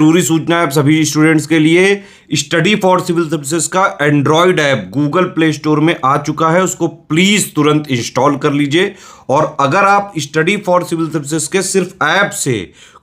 जरूरी सूचना है आप सभी स्टूडेंट्स के लिए। स्टडी फॉर सिविल सर्विसेज का Android app Google play store में आ चुका है, उसको प्लीज तुरंत इंस्टॉल कर लीजिए। और अगर आप स्टडी फॉर सिविल सर्विसेज के सिर्फ ऐप से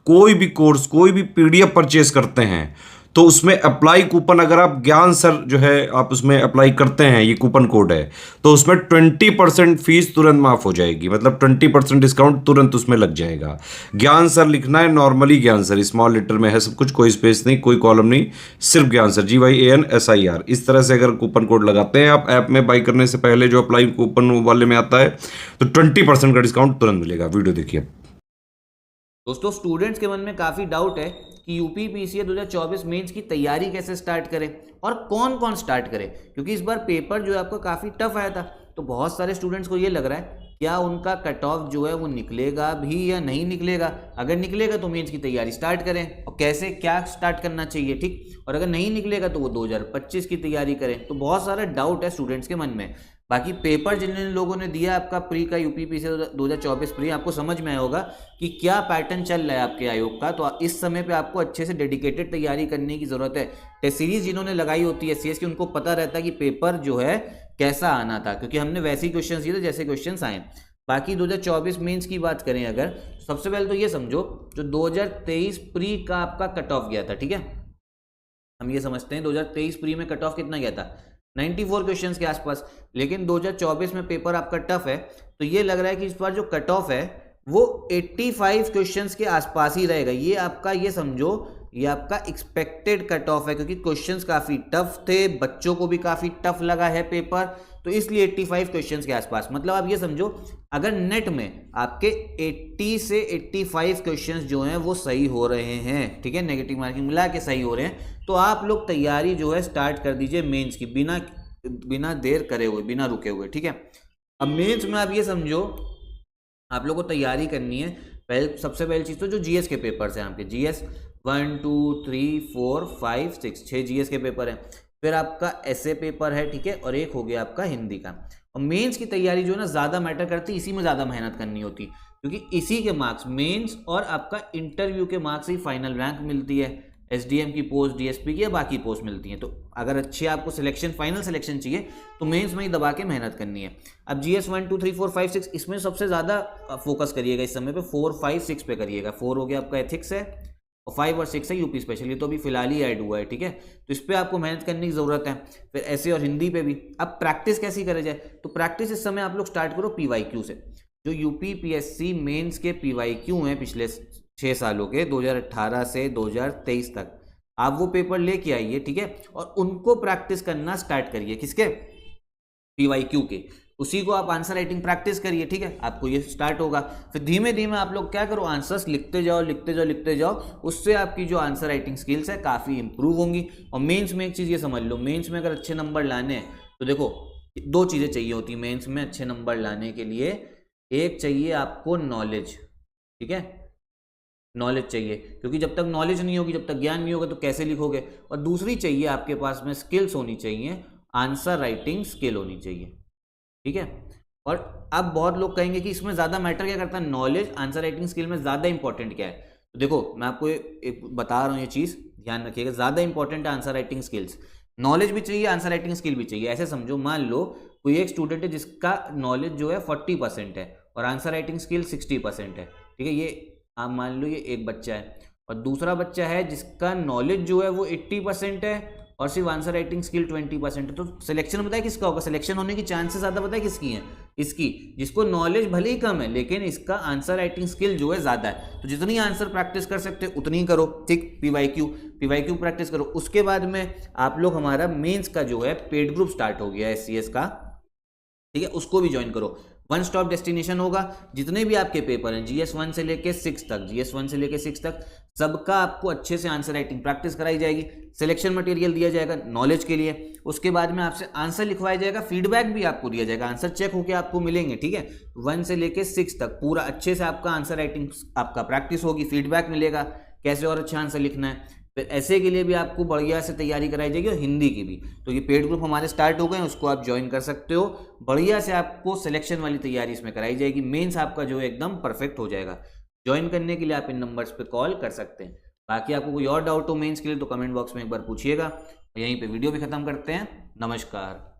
कोई भी कोर्स, कोई भी पीडीएफ परचेज करते हैं तो उसमें अप्लाई कूपन, अगर आप ज्ञान सर जो है आप उसमें अप्लाई करते हैं, ये कूपन कोड है, तो उसमें 20% फीस तुरंत माफ हो जाएगी। मतलब 20% डिस्काउंट तुरंत उसमें लग जाएगा। ज्ञान सर लिखना है, नॉर्मली ज्ञान सर स्मॉल लेटर में है सब कुछ, कोई स्पेस नहीं, कोई कॉलम नहीं, सिर्फ ज्ञान सर GYANSIR। इस तरह से अगर कूपन कोड लगाते हैं आप ऐप में बाई करने से पहले, जो अप्लाई कूपन वाले में आता है, तो 20% का डिस्काउंट तुरंत मिलेगा। वीडियो देखिए। दोस्तों, स्टूडेंट्स के मन में काफ़ी डाउट है कि यूपी पीसीए 2024 मेंस की तैयारी कैसे स्टार्ट करें और कौन कौन स्टार्ट करे, क्योंकि इस बार पेपर जो है आपका काफ़ी टफ आया था। तो बहुत सारे स्टूडेंट्स को ये लग रहा है क्या उनका कट ऑफ जो है वो निकलेगा भी या नहीं निकलेगा। अगर निकलेगा तो मेंस की तैयारी स्टार्ट करें, और कैसे क्या स्टार्ट करना चाहिए, ठीक। और अगर नहीं निकलेगा तो वो 2025 की तैयारी करें। तो बहुत सारा डाउट है स्टूडेंट्स के मन में। बाकी पेपर जिन जिन लोगों ने दिया आपका प्री का, यूपी पीसीए 2024 प्री, आपको समझ में आया होगा कि क्या पैटर्न चल रहा है आपके आयोग का। तो इस समय पे आपको अच्छे से डेडिकेटेड तैयारी करने की जरूरत है। टेस्ट सीरीज जिन्होंने लगाई होती है SCS की, उनको पता रहता है कि पेपर जो है कैसा आना था, क्योंकि हमने वैसे ही क्वेश्चन दिए थे जैसे क्वेश्चन आए। बाकी 2024 मेंस की बात करें अगर, सबसे पहले तो ये समझो जो 2023 प्री का आपका कट ऑफ गया था, ठीक है, हम ये समझते हैं 2023 प्री में कट ऑफ कितना गया था, 94 क्वेश्चंस के आसपास। लेकिन 2024 में पेपर आपका टफ है, तो ये लग रहा है कि इस बार जो कट ऑफ है वो 85 क्वेश्चंस के आसपास ही रहेगा। ये आपका, ये समझो, ये आपका एक्सपेक्टेड कट ऑफ है, क्योंकि क्वेश्चंस काफ़ी टफ थे, बच्चों को भी काफ़ी टफ लगा है पेपर, तो इसलिए 85 क्वेश्चंस के आसपास। मतलब आप ये समझो अगर नेट में आपके 80 से 85 क्वेश्चंस जो हैं वो सही हो रहे हैं, ठीक है, नेगेटिव मार्किंग मिला के सही हो रहे हैं, तो आप लोग तैयारी जो है स्टार्ट कर दीजिए मेंस की, बिना देर करे हुए, बिना रुके हुए, ठीक है। अब मेंस में आप ये समझो आप लोग को तैयारी करनी है। सबसे पहली चीज़ तो जो GS के पेपर्स हैं आपके, GS 1 2 3 4 5 6, 6 GS के पेपर हैं। फिर आपका ऐसे पेपर है, ठीक है, और एक हो गया आपका हिंदी का। और मेंस की तैयारी जो है ना ज़्यादा मैटर करती है, इसी में ज़्यादा मेहनत करनी होती, क्योंकि इसी के मार्क्स, मेंस और आपका इंटरव्यू के मार्क्स ही फाइनल रैंक मिलती है। SDM की पोस्ट, DSP की या बाकी पोस्ट मिलती हैं। तो अगर अच्छे आपको सिलेक्शन, फाइनल सिलेक्शन चाहिए तो मेंस में ही दबा के मेहनत करनी है। अब GS 1 2 3 4 5 6 इसमें सबसे ज़्यादा फोकस करिएगा इस समय पे, 4 5 6 पे करिएगा। 4 हो गया आपका एथिक्स है, और 5 और 6 है यूपी स्पेशल, ये तो अभी फिलहाल ही ऐड हुआ है, ठीक है। तो इस पर आपको मेहनत करने की ज़रूरत है। फिर ऐसे और हिंदी पे भी। अब प्रैक्टिस कैसी करे जाए, तो प्रैक्टिस इस समय आप लोग स्टार्ट करो PYQ से। जो यूपी PSC मेंस के PYQ हैं पिछले 6 सालों के, 2018 से 2023 तक, आप वो पेपर लेके आइए, ठीक है, और उनको प्रैक्टिस करना स्टार्ट करिए। किसके? PYQ के। उसी को आप आंसर राइटिंग प्रैक्टिस करिए, ठीक है, आपको ये स्टार्ट होगा। फिर धीमे धीमे आप लोग क्या करो, आंसर्स लिखते जाओ, लिखते जाओ, लिखते जाओ। उससे आपकी जो आंसर राइटिंग स्किल्स है काफ़ी इंप्रूव होंगी। और मेंस में एक चीज़ ये समझ लो, मेंस में अगर अच्छे नंबर लाने हैं तो देखो 2 चीज़ें चाहिए होती है मेंस में अच्छे नंबर लाने के लिए। एक चाहिए आपको नॉलेज, ठीक है, नॉलेज चाहिए, क्योंकि जब तक नॉलेज नहीं होगी, जब तक ज्ञान नहीं होगा तो कैसे लिखोगे। और दूसरी चाहिए आपके पास में स्किल्स होनी चाहिए, आंसर राइटिंग स्किल होनी चाहिए, ठीक है। और अब बहुत लोग कहेंगे कि इसमें ज़्यादा मैटर क्या करता है, नॉलेज आंसर राइटिंग स्किल में ज़्यादा इंपॉर्टेंट क्या है। तो देखो मैं आपको एक बता रहा हूँ, ये चीज़ ध्यान रखिएगा, ज़्यादा इंपॉर्टेंट है आंसर राइटिंग स्किल्स। नॉलेज भी चाहिए, आंसर राइटिंग स्किल भी चाहिए। ऐसे समझो, मान लो कोई एक स्टूडेंट है जिसका नॉलेज जो है 40% है और आंसर राइटिंग स्किल 60% है, ठीक है। ये आप मान लो ये एक बच्चा है, और दूसरा बच्चा है जिसका नॉलेज जो है वो 80% है और सिर्फ आंसर राइटिंग स्किल 20% है। तो सिलेक्शन बताए किसका होगा, सिलेक्शन होने की चांसेस ज़्यादा बताए किसकी हैं, इसकी, जिसको नॉलेज भले ही कम है लेकिन इसका आंसर राइटिंग स्किल जो है ज़्यादा है। तो जितनी आंसर प्रैक्टिस कर सकते उतनी करो, ठीक। PYQ प्रैक्टिस करो। उसके बाद में आप लोग, हमारा मेंस का जो है पेड ग्रुप स्टार्ट हो गया है SCS का, ठीक है, उसको भी ज्वाइन करो। वन स्टॉप डेस्टिनेशन होगा, जितने भी आपके पेपर हैं GS 1 से लेके 6 तक, GS 1 से लेके 6 तक, सबका आपको अच्छे से आंसर राइटिंग प्रैक्टिस कराई जाएगी। सिलेक्शन मटेरियल दिया जाएगा नॉलेज के लिए, उसके बाद में आपसे आंसर लिखवाया जाएगा, फीडबैक भी आपको दिया जाएगा, आंसर चेक होकर आपको मिलेंगे, ठीक है। 1 से लेके 6 तक पूरा अच्छे से आपका आंसर राइटिंग आपका प्रैक्टिस होगी, फीडबैक मिलेगा कैसे और अच्छा आंसर लिखना है। फिर ऐसे के लिए भी आपको बढ़िया से तैयारी कराई जाएगी, और हिंदी की भी। तो ये पेड ग्रुप हमारे स्टार्ट हो गए हैं, उसको आप ज्वाइन कर सकते हो। बढ़िया से आपको सिलेक्शन वाली तैयारी इसमें कराई जाएगी, मेंस आपका जो है एकदम परफेक्ट हो जाएगा। ज्वाइन करने के लिए आप इन नंबर्स पे कॉल कर सकते हैं। बाकी आपको कोई और डाउट हो मेंस के लिए तो कमेंट बॉक्स में एक बार पूछिएगा। यहीं पे वीडियो भी खत्म करते हैं। नमस्कार।